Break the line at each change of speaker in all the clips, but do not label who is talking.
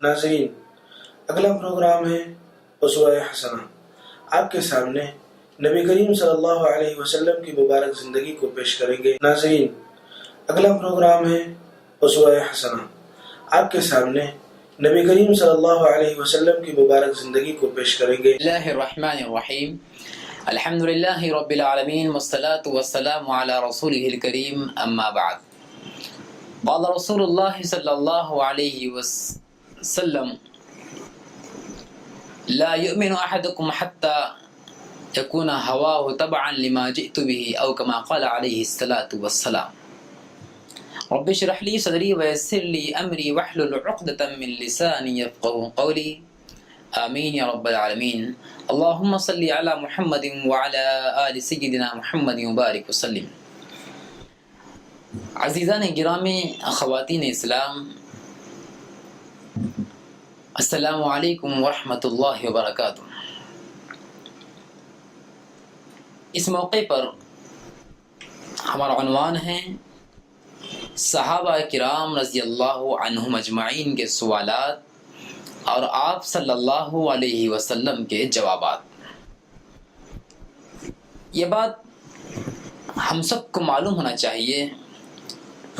ناظرین، اگلا پروگرام ہے اسوہ حسنہ۔ آپ کے سامنے نبی کریم صلی اللہ علیہ وسلم کی مبارک زندگی کو پیش کریں گے۔ ناظرین، اگلا پروگرام ہے اسوہ حسنہ۔ آپ کے سامنے نبی کریم صلی اللہ علیہ وسلم کی مبارک زندگی کو پیش کریں گے۔
اللہ الرحمن الرحیم، الحمدللہ رب العالمین، والصلاة والسلام علی رسولہ الکریم، اما بعد۔ قال رسول اللہ صلی اللہ علیہ وسلم: لا يؤمن احدكم حتى يكون هواه تبعا لما جئت به، او كما قال علیہ الصلاة والسلام۔ رب اشرح لي صدری ويسر لي امری واحلل عقدة من لسانی یفقهوا قولی، آمین یا رب العالمین۔ اللہم صلی علی محمد وعلی آل سیدنا محمد مبارک وسلم۔ عزیزان گرامی، خواتین اسلام، السلام علیکم ورحمۃ اللہ وبرکاتہ۔ اس موقع پر ہمارا عنوان ہے صحابہ کرام رضی اللہ عنہم اجمعین کے سوالات اور آپ صلی اللہ علیہ وسلم کے جوابات۔ یہ بات ہم سب کو معلوم ہونا چاہیے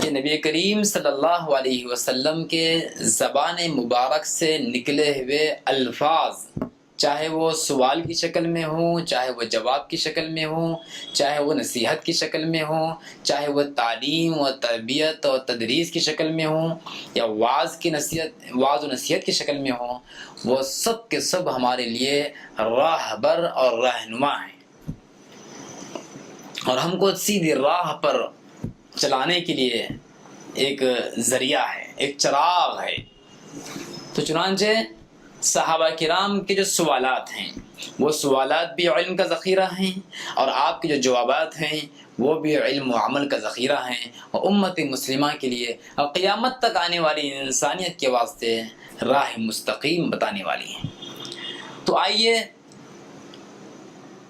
کہ نبی کریم صلی اللہ علیہ وسلم کے زبان مبارک سے نکلے ہوئے الفاظ، چاہے وہ سوال کی شکل میں ہوں، چاہے وہ جواب کی شکل میں ہوں، چاہے وہ نصیحت کی شکل میں ہوں، چاہے وہ تعلیم و تربیت اور تدریس کی شکل میں ہوں، یا واعظ و نصیحت کی شکل میں ہوں، وہ سب کے سب ہمارے لیے راہبر اور رہنما ہیں، اور ہم کو سیدھی راہ پر چلانے کے لیے ایک ذریعہ ہے، ایک چراغ ہے۔ تو چنانچہ صحابہ کرام کے جو سوالات ہیں وہ سوالات بھی علم کا ذخیرہ ہیں، اور آپ کے جو جوابات ہیں وہ بھی علم و عمل کا ذخیرہ ہیں، اور امت مسلمہ کے لیے اور قیامت تک آنے والی انسانیت کے واسطے راہ مستقیم بتانے والی ہیں۔ تو آئیے،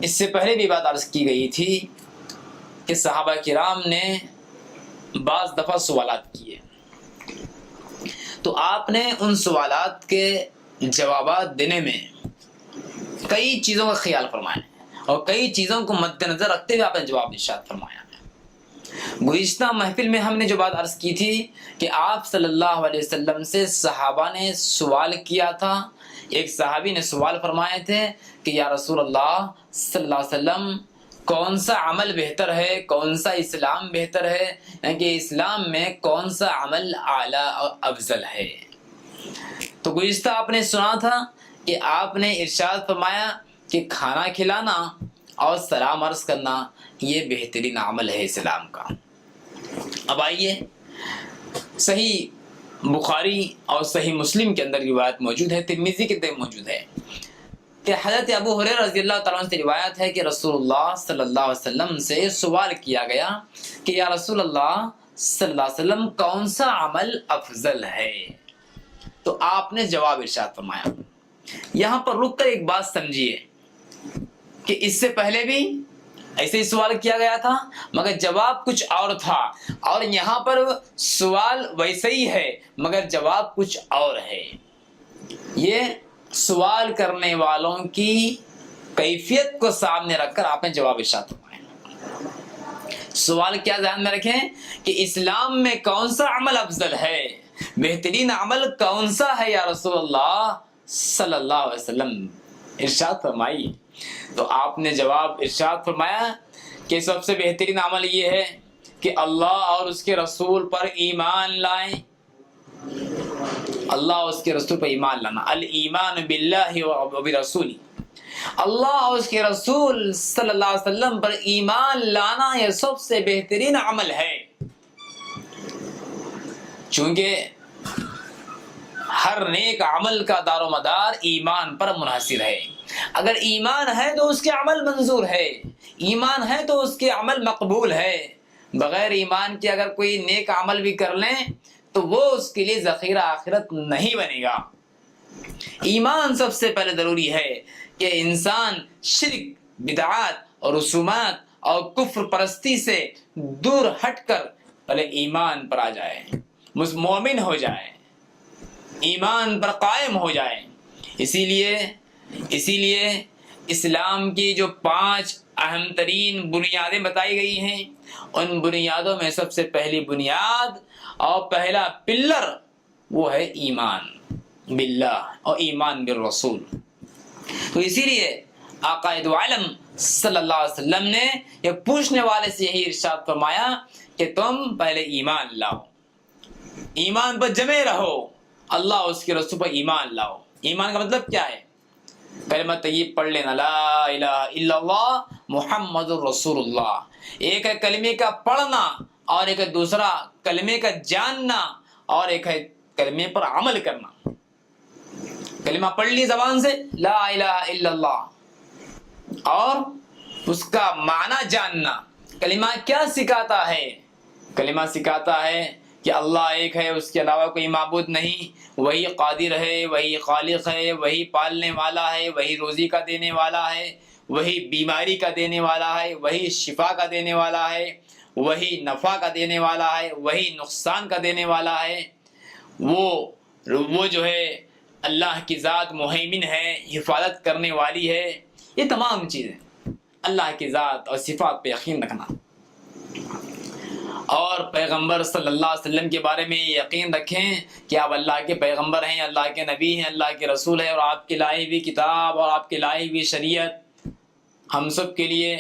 اس سے پہلے بھی بات عرض کی گئی تھی کہ صحابہ کرام نے بعض دفعہ سوالات کیے، تو آپ نے ان سوالات کے جوابات دینے میں کئی چیزوں کا خیال فرمایا اور کئی چیزوں کو مد نظر رکھتے ہوئے آپ نے جواب ارشاد فرمایا۔ گزشتہ محفل میں ہم نے جو بات عرض کی تھی کہ آپ صلی اللہ علیہ وسلم سے صحابہ نے سوال کیا تھا، ایک صحابی نے سوال فرمائے تھے کہ یا رسول اللہ صلی اللہ علیہ وسلم، کون سا عمل بہتر ہے، کون سا اسلام بہتر ہے، یعنی کہ اسلام میں کون سا عمل اعلیٰ اور افضل ہے؟ تو گزشتہ آپ نے سنا تھا کہ آپ نے ارشاد فرمایا کہ کھانا کھلانا اور سلام عرض کرنا یہ بہترین عمل ہے اسلام کا۔ اب آئیے، صحیح بخاری اور صحیح مسلم کے اندر روایت موجود ہے، ترمذی کے اندر موجود ہے کہ حضرت ابو ہریرہ رضی اللہ تعالیٰ عنہ سے روایت ہے کہ رسول اللہ صلی اللہ علیہ وسلم سے سوال کیا گیا کہ یا رسول اللہ صلی اللہ علیہ وسلم، کون سا عمل افضل ہے؟ تو آپ نے جواب ارشاد فرمایا۔ یہاں پر رک کر ایک بات سمجھیے کہ اس سے پہلے بھی ایسے ہی سوال کیا گیا تھا مگر جواب کچھ اور تھا، اور یہاں پر سوال ویسے ہی ہے مگر جواب کچھ اور ہے۔ یہ سوال کرنے والوں کی کیفیت کو سامنے رکھ کر آپ نے جواب ارشاد فرمایا۔ سوال کیا ذہن میں رکھیں کہ اسلام میں کون سا عمل افضل ہے، بہترین عمل کون سا ہے یا رسول اللہ صلی اللہ علیہ وسلم، ارشاد فرمائی۔ تو آپ نے جواب ارشاد فرمایا کہ سب سے بہترین عمل یہ ہے کہ اللہ اور اس کے رسول پر ایمان لائیں، اللہ اور اس کے رسول پر ایمان لانا، الایمان باللہ و برسولہ، اللہ اور اس کے رسول صلی اللہ علیہ وسلم پر ایمان لانا یہ سب سے بہترین عمل ہے، چونکہ ہر نیک عمل کا دار و مدار ایمان پر منحصر ہے۔ اگر ایمان ہے تو اس کے عمل منظور ہے، ایمان ہے تو اس کے عمل مقبول ہے، بغیر ایمان کے اگر کوئی نیک عمل بھی کر لیں تو وہ اس کے لیے ذخیرہ آخرت نہیں بنے گا۔ ایمان سب سے پہلے ضروری ہے کہ انسان شرک، بدعات اور رسومات اور کفر پرستی سے دور ہٹ کر پہلے ایمان پر آ جائے، مومن ہو جائے۔ ایمان پر قائم ہو جائیں۔ اسی لیے اسلام کی جو 5 اہم ترین بنیادیں بتائی گئی ہیں، ان بنیادوں میں سب سے پہلی بنیاد اور پہلا پلر وہ ہے ایمان باللہ اور ایمان بالرسول۔ تو اسی لیے آقا دو عالم صلی اللہ علیہ وسلم نے یہ پوچھنے والے سے یہی ارشاد فرمایا کہ تم پہلے ایمان لاؤ، ایمان پر جمے رہو، اللہ اس کے رسول پر ایمان لاؤ۔ ایمان کا مطلب کیا ہے؟ کلمہ طیب پڑھ لینا، لا الہ الا اللہ محمد الرسول اللہ۔ ایک ہے کلمے کا پڑھنا اور ایک ہے دوسرا کلمے کا جاننا اور ایک ہے کلمے پر عمل کرنا۔ کلمہ پڑھ لی زبان سے لا الہ الا اللہ اور اس کا معنی جاننا۔ کلمہ کیا سکھاتا ہے؟ کلمہ سکھاتا ہے کہ اللہ ایک ہے، اس کے علاوہ کوئی معبود نہیں، وہی قادر ہے، وہی خالق ہے، وہی پالنے والا ہے، وہی روزی کا دینے والا ہے، وہی بیماری کا دینے والا ہے، وہی شفا کا دینے والا ہے، وہی نفع کا دینے والا ہے، وہی نقصان کا دینے والا ہے۔ وہ جو ہے اللہ کی ذات مہیمن ہے، حفاظت کرنے والی ہے۔ یہ تمام چیزیں اللہ کی ذات اور صفات پہ یقین رکھنا، اور پیغمبر صلی اللہ علیہ وسلم کے بارے میں یقین رکھیں کہ آپ اللہ کے پیغمبر ہیں، اللہ کے نبی ہیں، اللہ کے رسول ہیں، اور آپ کی لائی ہوئی کتاب اور آپ کی لائی ہوئی شریعت ہم سب کے لیے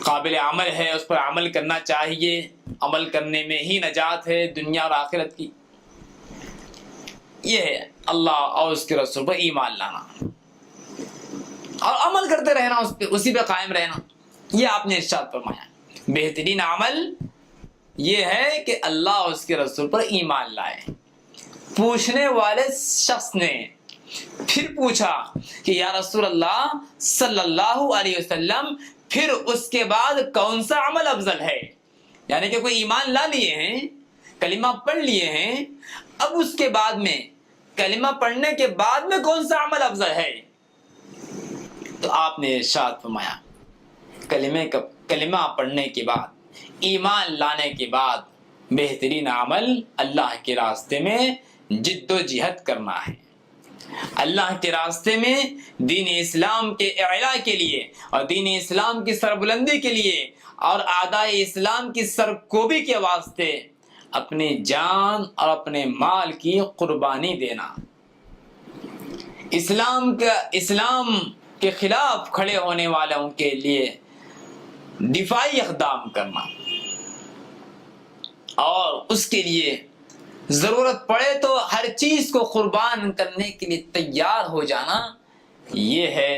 قابل عمل ہے، اس پر عمل کرنا چاہیے۔ عمل کرنے میں ہی نجات ہے دنیا اور آخرت کی۔ یہ ہے اللہ اور اس کے رسول پر ایمان لانا اور عمل کرتے رہنا، اسی پہ قائم رہنا۔ یہ آپ نے ارشاد فرمایا بہترین عمل یہ ہے کہ اللہ اور اس کے رسول پر ایمان لائے۔ پوچھنے والے شخص نے پھر پوچھا کہ یا رسول اللہ صلی اللہ علیہ وسلم، پھر اس کے بعد کون سا عمل افضل ہے؟ یعنی کہ کوئی ایمان لا لیے ہیں، کلمہ پڑھ لیے ہیں، اب اس کے بعد میں کلمہ پڑھنے کے بعد میں کون سا عمل افضل ہے؟ تو آپ نے ارشاد فرمایا کلمہ پڑھنے کے بعد، ایمان لانے کے بعد بہترین عمل اللہ کے راستے میں جد و جہد کرنا ہے۔ اللہ کے راستے میں دین اسلام کے اعلاء کے لیے اور دین اسلام کی سربلندی کے لیے اور اعداء اسلام کی سرکوبی کے واسطے اپنی جان اور اپنے مال کی قربانی دینا، اسلام کے خلاف کھڑے ہونے والوں کے لیے دفاعی اقدام کرنا، اور اس کے لیے ضرورت پڑے تو ہر چیز کو قربان کرنے کے لیے تیار ہو جانا۔ یہ ہے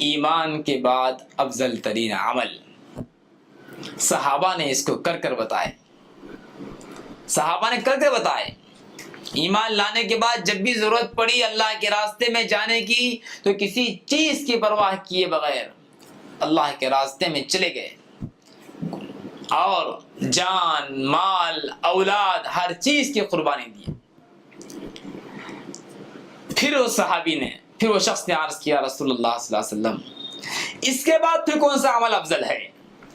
ایمان کے بعد افضل ترین عمل۔ صحابہ نے اس کو کر بتائے، ایمان لانے کے بعد جب بھی ضرورت پڑی اللہ کے راستے میں جانے کی تو کسی چیز کی پرواہ کیے بغیر اللہ کے راستے میں چلے گئے اور جان، مال، اولاد، ہر چیز کی قربانی دی۔ پھر وہ شخص نے عرض کیا رسول اللہ صلی اللہ علیہ وسلم، اس کے بعد پھر کون سا عمل افضل ہے؟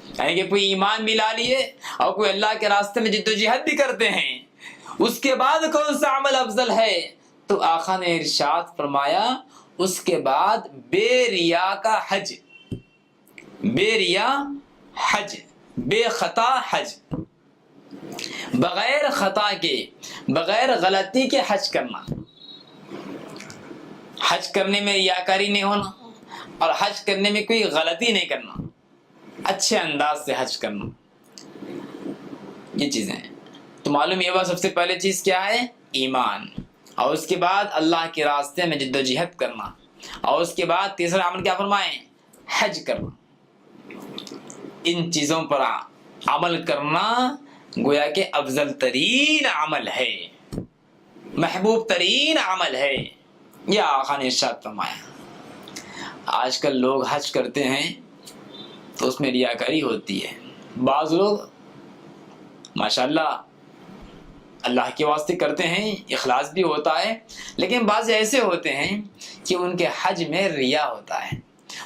یعنی کہ کوئی ایمان بھی لا لیے اور کوئی اللہ کے راستے میں جد و جہد بھی کرتے ہیں، اس کے بعد کون سا عمل افضل ہے؟ تو آقا نے ارشاد فرمایا اس کے بعد بے ریا کا حج، بے ریا حج، بے خطا حج، بغیر خطا کے، بغیر غلطی کے حج کرنا۔ حج کرنے میں ریاکاری نہیں ہونا اور حج کرنے میں کوئی غلطی نہیں کرنا، اچھے انداز سے حج کرنا۔ یہ چیزیں ہیں تو معلوم یہ بات، سب سے پہلے چیز کیا ہے؟ ایمان، اور اس کے بعد اللہ کے راستے میں جد و جہد کرنا، اور اس کے بعد تیسرا عمل کیا فرمائیں؟ حج کرنا۔ ان چیزوں پر عمل کرنا گویا کہ افضل ترین عمل ہے، محبوب ترین عمل ہے۔ یہ آقا نے ارشاد فرمایا۔ آج کل لوگ حج کرتے ہیں تو اس میں ریاکاری ہوتی ہے، بعض لوگ ماشاءاللہ اللہ کے واسطے کرتے ہیں، اخلاص بھی ہوتا ہے، لیکن بعض ایسے ہوتے ہیں کہ ان کے حج میں ریا ہوتا ہے،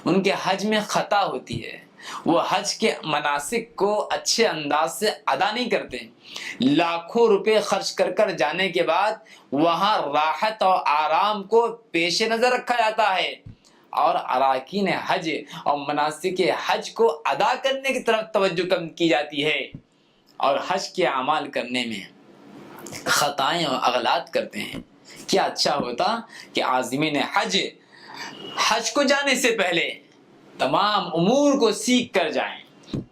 ان کے حج میں خطا ہوتی ہے، وہ حج کے مناسک کو اچھے انداز سے ادا نہیں کرتے، لاکھوں روپے خرچ کر کر جانے کے بعد وہاں راحت اور آرام کو پیش نظر رکھا جاتا ہے اور اراکین حج اور مناسک حج کو ادا کرنے کی طرف توجہ کم کی جاتی ہے، اور حج کے اعمال کرنے میں خطائیں اور اغلاط کرتے ہیں۔ کیا اچھا ہوتا کہ عازمین حج کو جانے سے پہلے تمام امور کو سیکھ کر جائیں،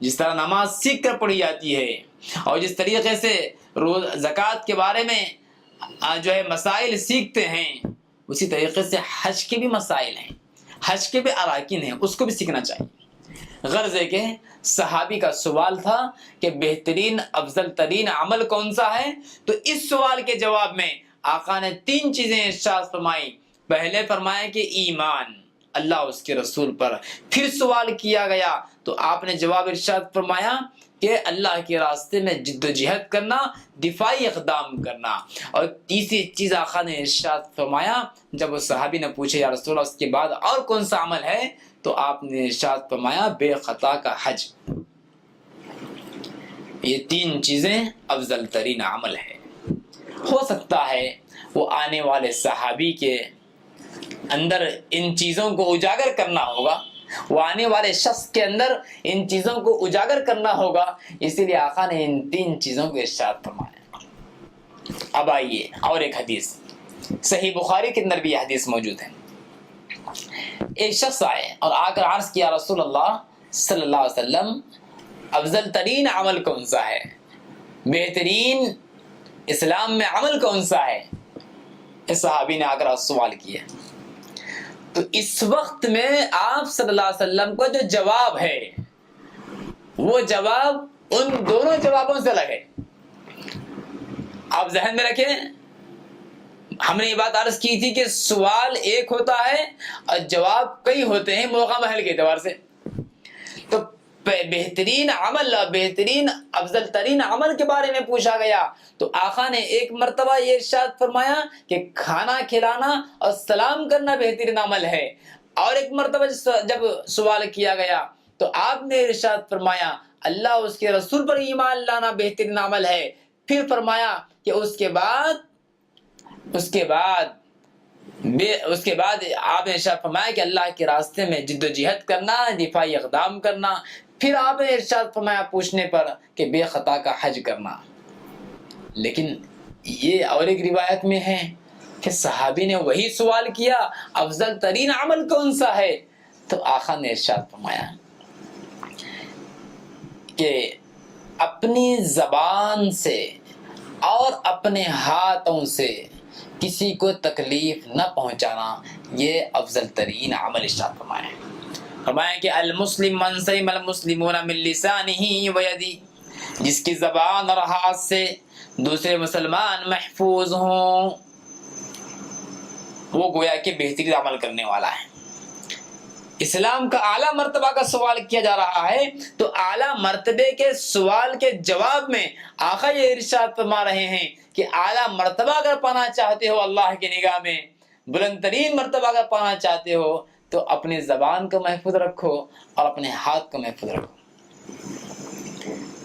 جس طرح نماز سیکھ کر پڑھی جاتی ہے اور جس طریقے سے زکوٰۃ کے بارے میں جو ہے مسائل سیکھتے ہیں، اسی طریقے سے حج کے بھی مسائل ہیں، حج کے بھی اراکین ہیں، اس کو بھی سیکھنا چاہیے۔ غرض ہے کہ صحابی کا سوال تھا کہ بہترین افضل ترین عمل کون سا ہے، تو اس سوال کے جواب میں آقا نے 3 چیزیں ارشاد فرمائی۔ پہلے فرمایا کہ ایمان اللہ اس کے رسول پر، پھر سوال کیا گیا تو آپ نے جواب ارشاد فرمایا کہ اللہ کے راستے میں جد و جہد کرنا، دفاعی اقدام کرنا، اور تیسری چیز آقا نے ارشاد فرمایا جب اس صحابی نے پوچھے یا رسول اللہ اس کے بعد اور کون سا عمل ہے، تو آپ نے ارشاد فرمایا بے خطا کا حج۔ یہ 3 چیزیں افضل ترین عمل ہے۔ ہو سکتا ہے وہ آنے والے صحابی کے اندر ان چیزوں کو اجاگر کرنا ہوگا، وہ آنے والے شخص کے اندر ان چیزوں کو اجاگر کرنا ہوگا، اسی لیے آقا نے ان 3 چیزوں کو ارشاد فرمایا۔ اب آئیے اور ایک حدیث، صحیح بخاری کے اندر بھی یہ حدیث موجود ہے۔ ایک شخص آئے اور آ کر عرض کیا رسول اللہ صلی اللہ علیہ وسلم افضل ترین عمل کون سا ہے، بہترین اسلام میں عمل کون سا ہے؟ اس صحابی نے آ کر سوال کیا، تو اس وقت میں آپ صلی اللہ علیہ وسلم کا جو جواب ہے وہ جواب ان دونوں جوابوں سے الگ ہے۔ آپ ذہن میں رکھیں، ہم نے یہ بات عرض کی تھی کہ سوال ایک ہوتا ہے اور جواب کئی ہوتے ہیں موقع محل کے اعتبار سے۔ تو بہترین عمل، بہترین افضل ترین عمل کے بارے میں پوچھا گیا تو آقا نے ایک مرتبہ یہ ارشاد فرمایا کہ کھانا کھلانا اور سلام کرنا بہترین عمل ہے، اور ایک مرتبہ جب سوال کیا گیا تو آپ نے ارشاد فرمایا اللہ اس کے رسول پر ایمان لانا بہترین عمل ہے، پھر فرمایا کہ اس کے بعد آپ نے ارشاد فرمایا کہ اللہ کے راستے میں جد و جہد کرنا، دفاعی اقدام کرنا، پھر آپ نے ارشاد فرمایا پوچھنے پر کہ بے خطا کا حج کرنا۔ لیکن یہ اور ایک روایت میں ہے کہ صحابی نے وہی سوال کیا افضل ترین عمل کون سا ہے، تو آقا نے ارشاد فرمایا کہ اپنی زبان سے اور اپنے ہاتھوں سے کسی کو تکلیف نہ پہنچانا، یہ افضل ترین عمل ارشاد فرمایا۔ فرمایا کہ المسلم من سلم المسلمون من لسانہ و یدہ، جس کی زبان اور ہاتھ سے دوسرے مسلمان محفوظ ہوں وہ گویا کہ بہترین عمل کرنے والا ہے۔ اسلام کا اعلیٰ مرتبہ کا سوال کیا جا رہا ہے، تو اعلیٰ مرتبے کے سوال کے جواب میں آقا یہ ارشاد فرما رہے ہیں کہ اعلیٰ مرتبہ اگر پانا چاہتے ہو اللہ کی نگاہ میں، بلند ترین مرتبہ اگر پانا چاہتے ہو تو اپنے زبان کو محفوظ رکھو اور اپنے ہاتھ کو محفوظ رکھو۔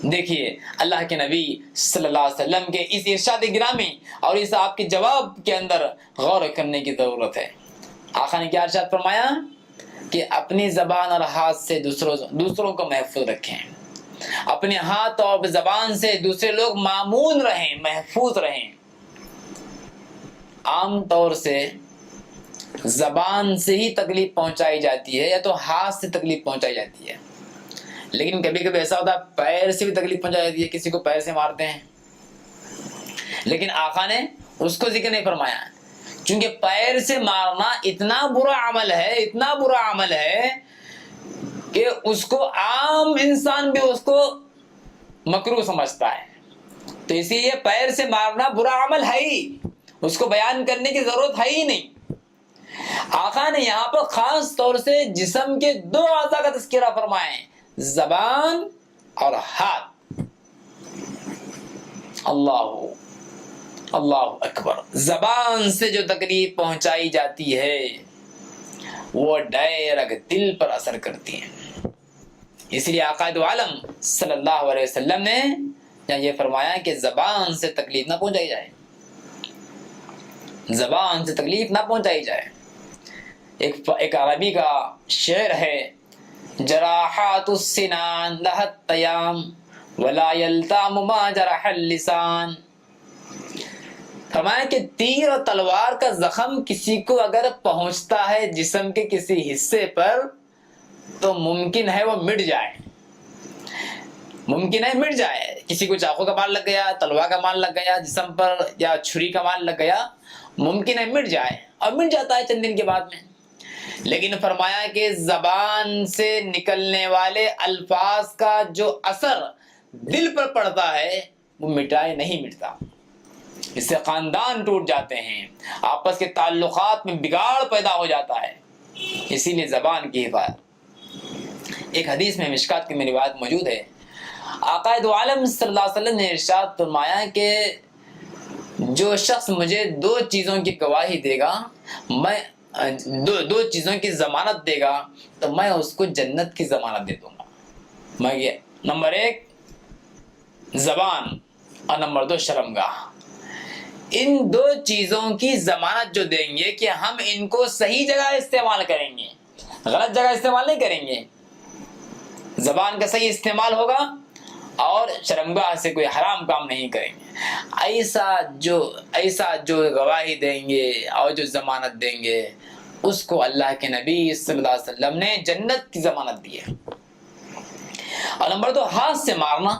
دیکھیے اللہ کے نبی صلی اللہ علیہ وسلم کے اس ارشاد گرامی اور اس آپ کے جواب کے اندر غور کرنے کی ضرورت ہے۔ آقا نے کیا ارشاد فرمایا کہ اپنی زبان اور ہاتھ سے دوسروں کو محفوظ رکھیں، اپنے ہاتھ اور زبان سے دوسرے لوگ مامون رہیں، محفوظ رہیں۔ عام طور سے زبان سے ہی تکلیف پہنچائی جاتی ہے یا تو ہاتھ سے تکلیف پہنچائی جاتی ہے، لیکن کبھی کبھی ایسا ہوتا ہے پیر سے بھی تکلیف پہنچائی جاتی ہے، کسی کو پیر سے مارتے ہیں، لیکن آقا نے اس کو ذکر نہیں فرمایا، چونکہ پیر سے مارنا اتنا برا عمل ہے، اتنا برا عمل ہے کہ اس کو عام انسان بھی اس کو مکروہ سمجھتا ہے، تو اسی لیے پیر سے مارنا برا عمل ہے ہی، اس کو بیان کرنے کی ضرورت ہے ہی نہیں۔ آقا نے یہاں پر خاص طور سے جسم کے 2 اعضاء کا تذکرہ فرمائے، زبان اور ہاتھ۔ اللہ اکبر۔ زبان سے جو تکلیف پہنچائی جاتی ہے وہ ڈائریکٹ دل پر اثر کرتی ہے، اس لیے آقا دو عالم صلی اللہ علیہ وسلم نے یہ فرمایا کہ زبان سے تکلیف نہ پہنچائی جائے، زبان سے تکلیف نہ پہنچائی جائے۔ ایک عربی کا شعر ہے، جراحات السنان لہت تیام ولا یلتام ما جرح اللسان۔ فرمایا کہ تیر اور تلوار کا زخم کسی کو اگر پہنچتا ہے جسم کے کسی حصے پر تو ممکن ہے وہ مٹ جائے، ممکن ہے مٹ جائے۔ کسی کو چاقو کا مار لگ گیا، تلوار کا مار لگ گیا جسم پر، یا چھری کا مار لگ گیا، ممکن ہے مٹ جائے، اور مٹ جاتا ہے چند دن کے بعد میں۔ لیکن فرمایا کہ زبان سے نکلنے والے الفاظ کا جو اثر دل پر پڑتا ہے وہ مٹائے نہیں مٹتا، اس سے خاندان ٹوٹ جاتے ہیں، آپس کے تعلقات میں بگاڑ پیدا ہو جاتا ہے۔ اسی لیے زبان کی حفاظت۔ ایک حدیث میں مشکات کی میں روایت موجود ہے، آقا دو عالم صلی اللہ علیہ وسلم نے ارشاد فرمایا کہ جو شخص مجھے دو چیزوں کی گواہی دے گا، میں دو چیزوں کی ضمانت دے گا تو میں اس کو جنت کی ضمانت دے دوں گا۔ میں یہ نمبر 1 زبان اور نمبر 2 شرمگاہ۔ ان دو چیزوں کی ضمانت جو دیں گے کہ ہم ان کو صحیح جگہ استعمال کریں گے، غلط جگہ استعمال نہیں کریں گے، زبان کا صحیح استعمال ہوگا اور شرمگاہ سے کوئی حرام کام نہیں کریں گے۔ ایسا جو گواہی دیں گے اور جو ضمانت دیں گے اس کو اللہ کے نبی صلی اللہ علیہ وسلم نے جنت کی ضمانت دی ہے۔ اور نمبر 2 ہاتھ سے مارنا،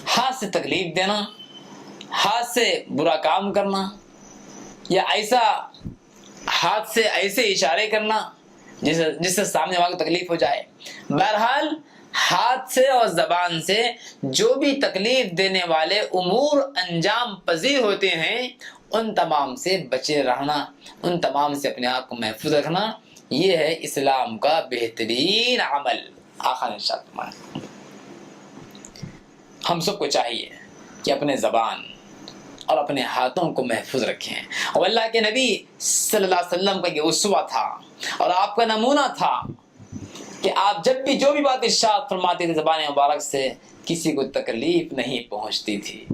ہاتھ سے تکلیف دینا، ہاتھ سے برا کام کرنا، یا ایسا ہاتھ سے ایسے اشارے کرنا جس سے سامنے والے کو تکلیف ہو جائے۔ بہرحال ہاتھ سے اور زبان سے جو بھی تکلیف دینے والے امور انجام پذیر ہوتے ہیں ان تمام سے بچے رہنا، ان تمام سے اپنے آپ کو محفوظ رکھنا، یہ ہے اسلام کا بہترین عمل۔ آقا نے ارشاد فرمایا ہم سب کو چاہیے کہ اپنے زبان اور اپنے ہاتھوں کو محفوظ رکھیں، اور اللہ کے نبی صلی اللہ علیہ وسلم کا یہ اسوہ تھا اور آپ کا نمونہ تھا کہ آپ جب بھی جو بھی بات ارشاد فرماتے تھے زبان مبارک سے کسی کو تکلیف نہیں پہنچتی تھی۔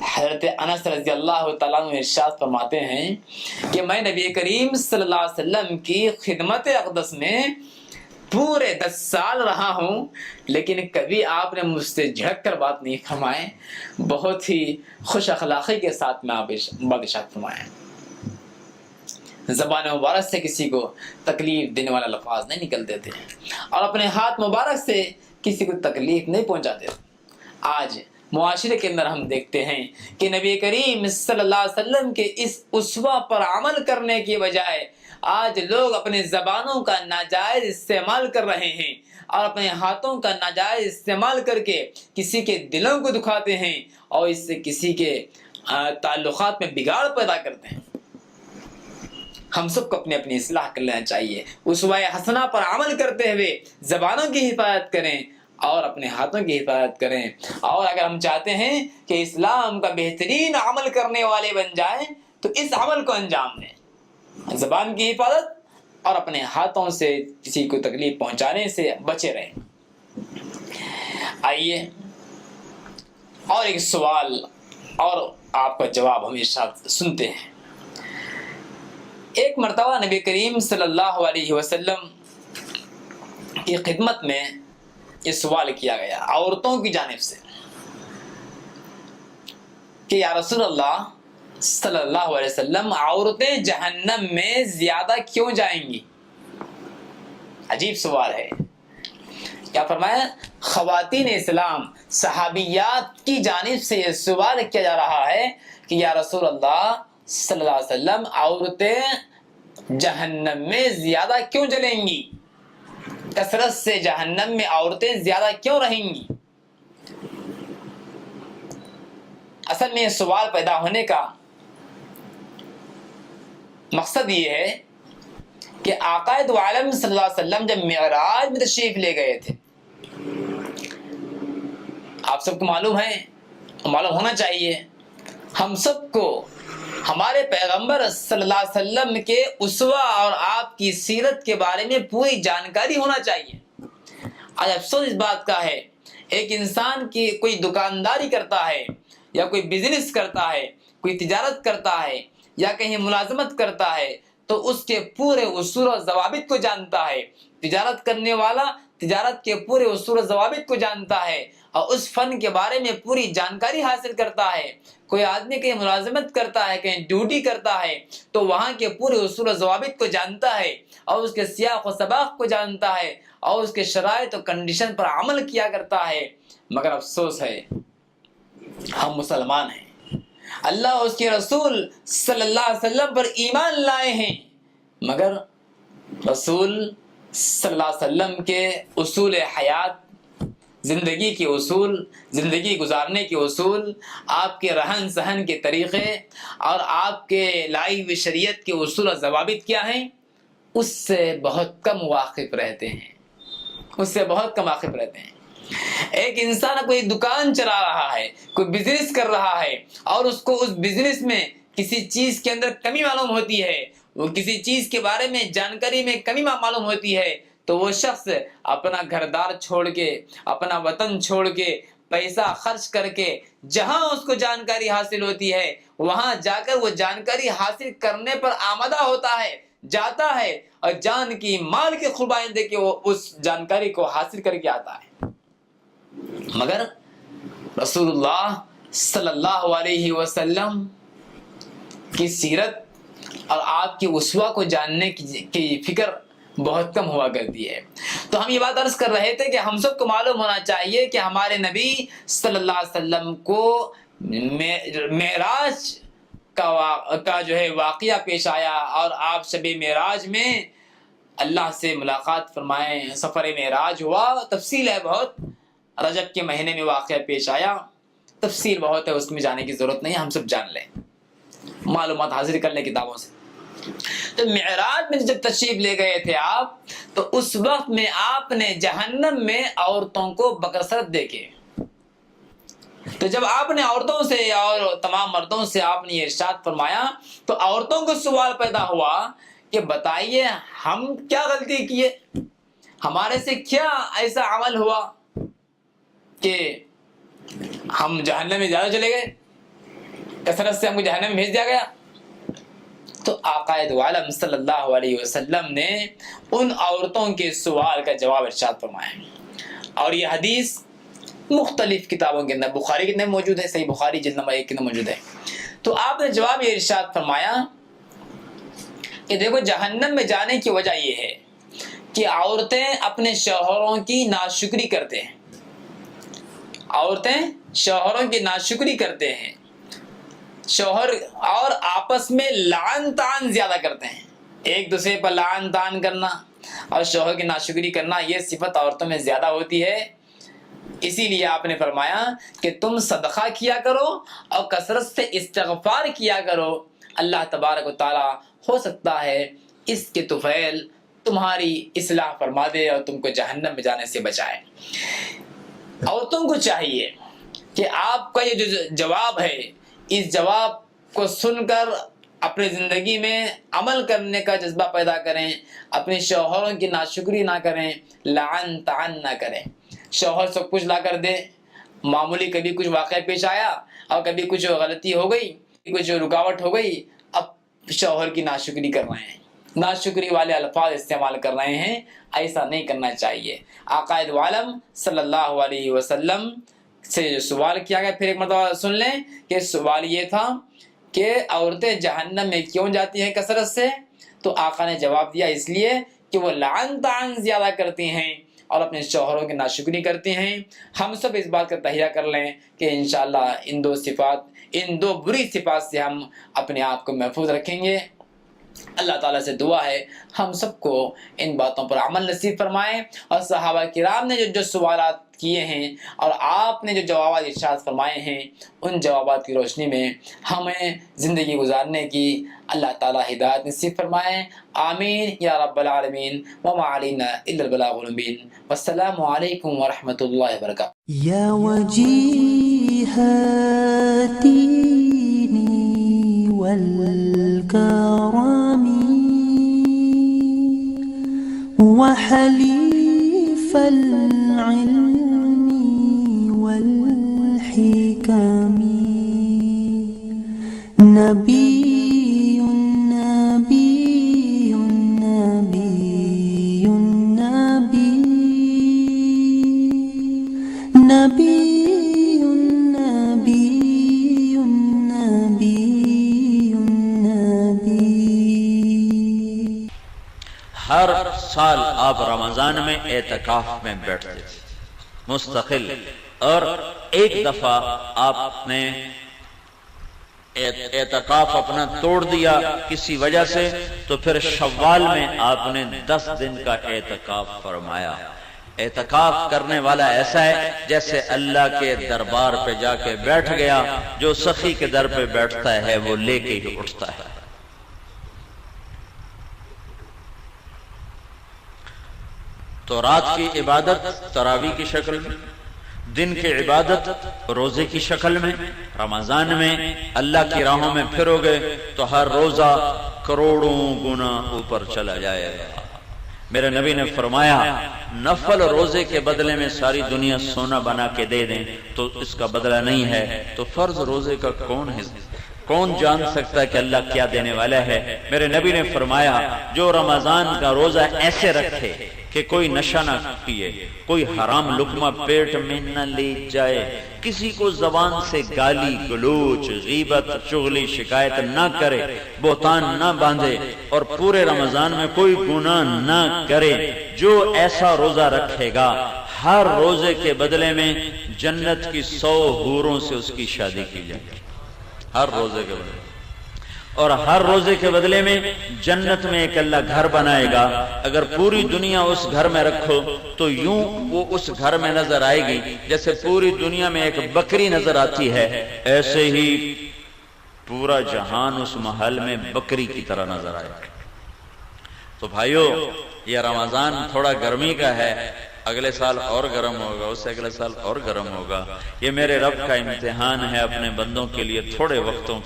حضرت انس رضی اللہ تعالیٰ عنہ ارشاد فرماتے ہیں کہ میں نبی کریم صلی اللہ علیہ وسلم کی خدمت اقدس میں پورے 10 سال رہا ہوں، لیکن کبھی آپ نے مجھ سے جھڑک کر بات نہیں فرمائے، بہت ہی خوش اخلاقی کے ساتھ میں آپ بات ارشاد فرمائے۔ زبان مبارک سے کسی کو تکلیف دینے والا لفظ نہیں نکلتے تھے، اور اپنے ہاتھ مبارک سے کسی کو تکلیف نہیں پہنچاتے تھے۔ آج معاشرے کے اندر ہم دیکھتے ہیں کہ نبی کریم صلی اللہ علیہ وسلم کے اس اسوہ پر عمل کرنے کی بجائے آج لوگ اپنے زبانوں کا ناجائز استعمال کر رہے ہیں اور اپنے ہاتھوں کا ناجائز استعمال کر کے کسی کے دلوں کو دکھاتے ہیں اور اس سے کسی کے تعلقات میں بگاڑ پیدا کرتے ہیں۔ ہم سب کو اپنی اصلاح کر لینا چاہیے، اسوہ حسنہ پر عمل کرتے ہوئے زبانوں کی حفاظت کریں اور اپنے ہاتھوں کی حفاظت کریں، اور اگر ہم چاہتے ہیں کہ اسلام کا بہترین عمل کرنے والے بن جائیں تو اس عمل کو انجام دیں، زبان کی حفاظت اور اپنے ہاتھوں سے کسی کو تکلیف پہنچانے سے بچے رہیں۔ آئیے اور ایک سوال اور آپ کا جواب ہمیشہ سنتے ہیں۔ ایک مرتبہ نبی کریم صلی اللہ علیہ وسلم کی خدمت میں یہ سوال کیا گیا عورتوں کی جانب سے کہ یا رسول اللہ صلی اللہ علیہ وسلم، عورتیں جہنم میں زیادہ کیوں جائیں گی؟ عجیب سوال ہے۔ کیا فرمایا؟ خواتین اسلام صحابیات کی جانب سے یہ سوال کیا جا رہا ہے کہ یا رسول اللہ صلی اللہ علیہ وسلم، عورتیں جہنم میں زیادہ کیوں جلیں گی؟ کثرت سے جہنم میں عورتیں زیادہ کیوں رہیں گی؟ اصل میں یہ سوال پیدا ہونے کا مقصد یہ ہے کہ آقا دو عالم صلی اللہ علیہ وسلم جب معراج میں تشریف لے گئے تھے، آپ سب کو معلوم ہے، معلوم ہونا چاہیے، ہم سب کو ہمارے پیغمبر صلی اللہ علیہ وسلم کے اسوہ اور آپ کی سیرت کے بارے میں پوری جانکاری ہونا چاہیے۔ آج افسوس اس بات کا ہے، ایک انسان کی کوئی دکانداری کرتا ہے یا کوئی بزنس کرتا ہے، کوئی تجارت کرتا ہے یا کہیں ملازمت کرتا ہے تو اس کے پورے اصول و ضوابط کو جانتا ہے۔ تجارت کرنے والا تجارت کے پورے اصول و ضوابط کو جانتا ہے اور اس فن کے بارے میں پوری جانکاری حاصل کرتا ہے۔ کوئی آدمی کہیں ملازمت کرتا ہے، کہیں ڈیوٹی کرتا ہے تو وہاں کے پورے اصول و ضوابط کو جانتا ہے اور اس کے سیاق و سباق کو جانتا ہے اور اس کے شرائط و کنڈیشن پر عمل کیا کرتا ہے۔ مگر افسوس ہے ہم مسلمان ہیں، اللہ اور اس کے رسول صلی اللہ علیہ وسلم پر ایمان لائے ہیں، مگر رسول صلی اللہ علیہ وسلم کے اصول حیات، زندگی کے اصول، زندگی گزارنے کے اصول، آپ کے رہن سہن کے طریقے اور آپ کے لائی ہوئی شریعت کے اصول و ضوابط کیا ہیں، اس سے بہت کم واقف رہتے ہیں، اس سے بہت کم واقف رہتے ہیں۔ ایک انسان کوئی دکان چلا رہا ہے، کوئی بزنس کر رہا ہے اور اس کو اس بزنس میں کسی چیز کے اندر کمی معلوم ہوتی ہے، وہ کسی چیز کے بارے میں جانکاری میں کمی معلوم ہوتی ہے تو وہ شخص اپنا گھر دار چھوڑ کے، اپنا وطن چھوڑ کے، پیسہ خرچ کر کے جہاں اس کو جانکاری حاصل ہوتی ہے وہاں جا کر وہ جانکاری حاصل کرنے پر آمادہ ہوتا ہے، جاتا ہے اور جان کی مال کی قربانی دے کے وہ اس جانکاری کو حاصل کر کے آتا ہے۔ مگر رسول اللہ صلی اللہ علیہ وسلم کی سیرت اور آپ کی اسوہ کو جاننے کی فکر بہت کم ہوا کرتی ہے۔ تو ہم یہ بات عرض کر رہے تھے کہ ہم سب کو معلوم ہونا چاہیے کہ ہمارے نبی صلی اللہ علیہ وسلم کو معراج کا جو ہے واقعہ پیش آیا اور آپ شب معراج میں اللہ سے ملاقات فرمائیں، سفر معراج ہوا، تفصیل ہے بہت، رجب کے مہینے میں واقعہ پیش آیا، تفصیل بہت ہے، اس میں جانے کی ضرورت نہیں، ہم سب جان لیں، معلومات حاصل کر لیں کتابوں سے۔ تو معراج میں جب تشریف لے گئے تھے آپ تو اس وقت میں آپ نے جہنم میں عورتوں کو بکثرت دیکھے۔ تو جب آپ نے عورتوں سے اور تمام مردوں سے آپ نے یہ ارشاد فرمایا تو عورتوں کو سوال پیدا ہوا کہ بتائیے ہم کیا غلطی کیے، ہمارے سے کیا ایسا عمل ہوا کہ ہم جہنم میں زیادہ چلے گئے، کثرت سے ہم کو جہنم میں بھیج دیا گیا۔ تو آقا دو عالم صلی اللہ علیہ وسلم نے ان عورتوں کے سوال کا جواب ارشاد فرمایا، اور یہ حدیث مختلف کتابوں کے اندر، بخاری کے اندر موجود ہے، صحیح بخاری جلد نمبر 1 کے اندر موجود ہے۔ تو آپ نے جواب یہ ارشاد فرمایا کہ دیکھو جہنم میں جانے کی وجہ یہ ہے کہ عورتیں اپنے شوہروں کی ناشکری کرتے ہیں، عورتیں شوہروں کی ناشکری کرتے ہیں، شوہر اور آپس میں لعن طعن زیادہ کرتے ہیں، ایک دوسرے پر لعن طعن کرنا اور شوہر کی ناشکری کرنا، یہ صفت عورتوں میں زیادہ ہوتی ہے۔ اسی لیے آپ نے فرمایا کہ تم صدقہ کیا کرو اور کثرت سے استغفار کیا کرو، اللہ تبارک و تعالی ہو سکتا ہے اس کے طفیل تمہاری اصلاح فرما دے اور تم کو جہنم میں جانے سے بچائے۔ عورتوں کو چاہیے کہ آپ کا یہ جو جواب ہے، اس جواب کو سن کر اپنی زندگی میں عمل کرنے کا جذبہ پیدا کریں، اپنے شوہروں کی ناشکری نہ کریں، لعن طعن نہ کریں۔ شوہر سب کچھ لا کر دے، معمولی کبھی کچھ واقعہ پیش آیا اور کبھی کچھ غلطی ہو گئی، کچھ رکاوٹ ہو گئی، اب شوہر کی ناشکری کر رہے ہیں، ناشکری والے الفاظ استعمال کر رہے ہیں، ایسا نہیں کرنا چاہیے۔ آقا دو عالم صلی اللہ علیہ وسلم سے جو سوال کیا گیا، پھر ایک مرتبہ سن لیں کہ سوال یہ تھا کہ عورتیں جہنم میں کیوں جاتی ہیں کثرت سے؟ تو آقا نے جواب دیا اس لیے کہ وہ لعن طعن زیادہ کرتی ہیں اور اپنے شوہروں کی ناشکری کرتی ہیں۔ ہم سب اس بات کا تہیہ کر لیں کہ انشاءاللہ ان دو بری صفات سے ہم اپنے آپ کو محفوظ رکھیں گے۔ اللہ تعالیٰ سے دعا ہے ہم سب کو ان باتوں پر عمل نصیب فرمائے، اور صحابہ کرام نے جو سوالات کیے ہیں اور آپ نے جو جوابات ارشاد فرمائے ہیں، ان جوابات کی روشنی میں ہمیں زندگی گزارنے کی اللہ تعالیٰ ہدایت نصیب فرمائے۔ آمین یا رب العالمین، وما علینا الا البلاغ المبین۔ والسلام علیکم ورحمۃ اللہ وبرکاتہ۔
یا وجیہ دینی والکرم وحلیف العلم والحكم نبي نبي نبي نبي نبي
ہر سال آپ رمضان میں اعتکاف میں بیٹھتے تھے مستقل، اور ایک دفعہ آپ نے اعتکاف اپنا توڑ دیا کسی وجہ سے، تو پھر شوال میں آپ نے 10 دن کا اعتکاف فرمایا۔ اعتکاف کرنے والا ایسا ہے جیسے اللہ کے دربار پہ جا کے بیٹھ گیا، جو سخی کے در پہ بیٹھتا ہے وہ لے کے ہی اٹھتا ہے۔ تو رات کی عبادت تراویح کی شکل میں، دن کی عبادت روزے کی شکل میں، رمضان میں اللہ کی راہوں میں پھرو گے تو ہر روزہ کروڑوں گنا اوپر چلا جائے گا۔ میرے نبی نے فرمایا نفل روزے کے بدلے میں ساری دنیا سونا بنا کے دے دیں تو اس کا بدلہ نہیں ہے، تو فرض روزے کا کون جان سکتا ہے کہ اللہ کیا دینے والا ہے؟ میرے نبی نے فرمایا جو رمضان کا روزہ ایسے رکھے کہ کوئی نشہ نہ پیے، کوئی حرام لقمہ پیٹ میں نہ لے جائے، کسی کو زبان سے گالی گلوچ غیبت چغلی شکایت نہ کرے، بہتان نہ باندھے، اور پورے رمضان میں کوئی گناہ نہ کرے، جو ایسا روزہ رکھے گا ہر روزے کے بدلے میں جنت کی 100 حوروں سے اس کی شادی کی جائے گی، ہر روزے کے بدلے، اور ہر روزے کے بدلے میں جنت میں ایک اللہ گھر بنائے گا۔ اگر پوری دنیا اس گھر میں رکھو تو یوں وہ اس گھر میں نظر آئے گی جیسے پوری دنیا میں ایک بکری نظر آتی ہے، ایسے ہی پورا جہان اس محل میں بکری کی طرح نظر آئے گا۔ تو بھائیو، یہ رمضان تھوڑا گرمی کا ہے، اگلے سال اور گرم ہوگا، اس سے اگلے سال اور گرم ہوگا۔ یہ میرے رب کا امتحان ہے اپنے بندوں کے لیے، تھوڑے وقتوں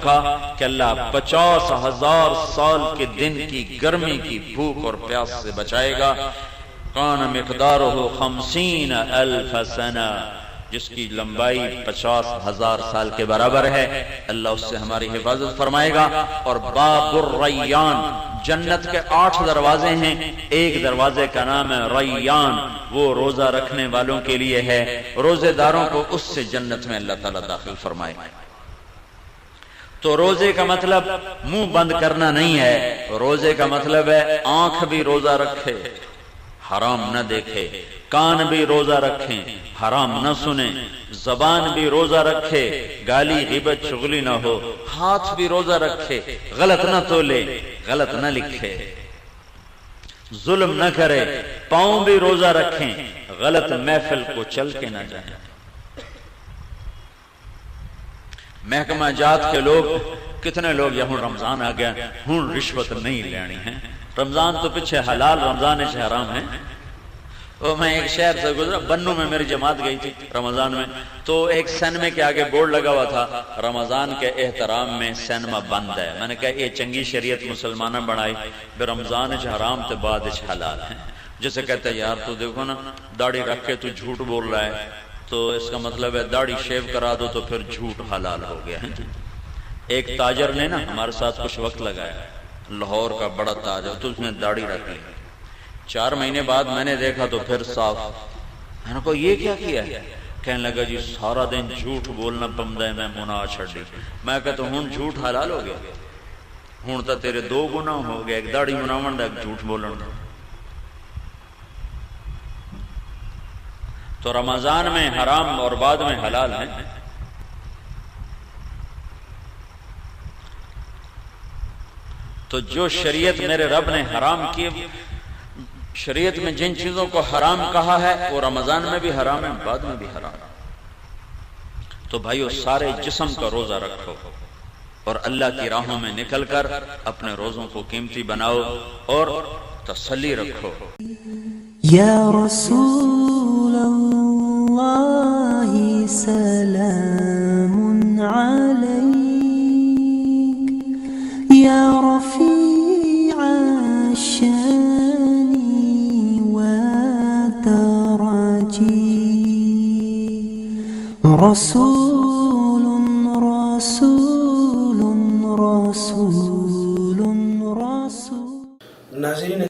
کا کہ اللہ 50,000 سال کے دن کی گرمی کی بھوک اور پیاس سے بچائے گا۔ کان مقدارہ 50,000 سنہ، جس کی لمبائی 50,000 سال کے برابر ہے، اللہ اس سے ہماری حفاظت فرمائے گا۔ اور باب الریان، جنت کے 8 دروازے ہیں، ایک دروازے کا نام ہے ریان، وہ روزہ رکھنے والوں کے لیے ہے، روزے داروں کو اس سے جنت میں اللہ تعالیٰ داخل فرمائے گا۔ تو روزے کا مطلب منہ بند کرنا نہیں ہے، روزے کا مطلب ہے آنکھ بھی روزہ رکھے، حرام نہ دیکھے، کان بھی روزہ رکھیں، حرام نہ سنیں، زبان بھی روزہ رکھے، گالی غیبت چغلی نہ ہو، ہاتھ بھی روزہ رکھے، غلط نہ تولے، غلط نہ لکھے، ظلم نہ کرے، پاؤں بھی روزہ رکھیں، غلط محفل کو چل کے نہ جائیں۔ محکمہ جات کے لوگ کتنے لوگ یہاں رمضان آ گیا ہوں رشوت نہیں لینی ہے، رمضان تو پیچھے حلال، رمضان سے حرام ہے۔ وہ میں ایک شہر سے گزرا، بنو میں میری جماعت گئی تھی رمضان میں، تو ایک سینما کے آگے بورڈ لگا ہوا تھا رمضان کے احترام میں سینما بند ہے۔ میں نے کہا یہ چنگی شریعت مسلمانہ بنائی، بے رمضان چ حرام تے بعد چ حلال ہے۔ جسے کہتے ہیں یار تو دیکھو نا داڑھی رکھ کے تو جھوٹ بول رہا ہے، تو اس کا مطلب ہے داڑھی شیو کرا دو تو پھر جھوٹ حلال ہو گیا ہے۔ ایک تاجر نے نا ہمارے ساتھ کچھ وقت لگایا، لاہور کا بڑا تاجر، تو اس نے داڑھی رکھ لی، 4 مہینے بعد میں نے دیکھا تو پھر صاف۔ میں نے کہا یہ کیا کیا ہے؟ کہنے لگا جی سارا دن جھوٹ بولنا پمدا ہے، میں منع چھڑی۔ میں کہتا ہوں جھوٹ حلال ہو گیا، ہوں تو تیرے 2 گناہ ہو گئے، ایک داڑھی مناون دا، ایک جھوٹ بولن دا۔ تو رمضان میں حرام اور بعد میں حلال ہے۔ تو جو شریعت میرے رب نے حرام کی، شریعت میں جن چیزوں کو حرام کہا ہے وہ رمضان میں بھی حرام ہے، بعد میں بھی حرام ہے۔ تو بھائیو سارے جسم کا روزہ رکھو اور اللہ کی راہوں میں نکل کر اپنے روزوں کو قیمتی بناؤ اور تسلی رکھو۔
یا رسول اللہ سلام علیک، یا رفیع الشان رسول رسول رسول رسول
ناظرین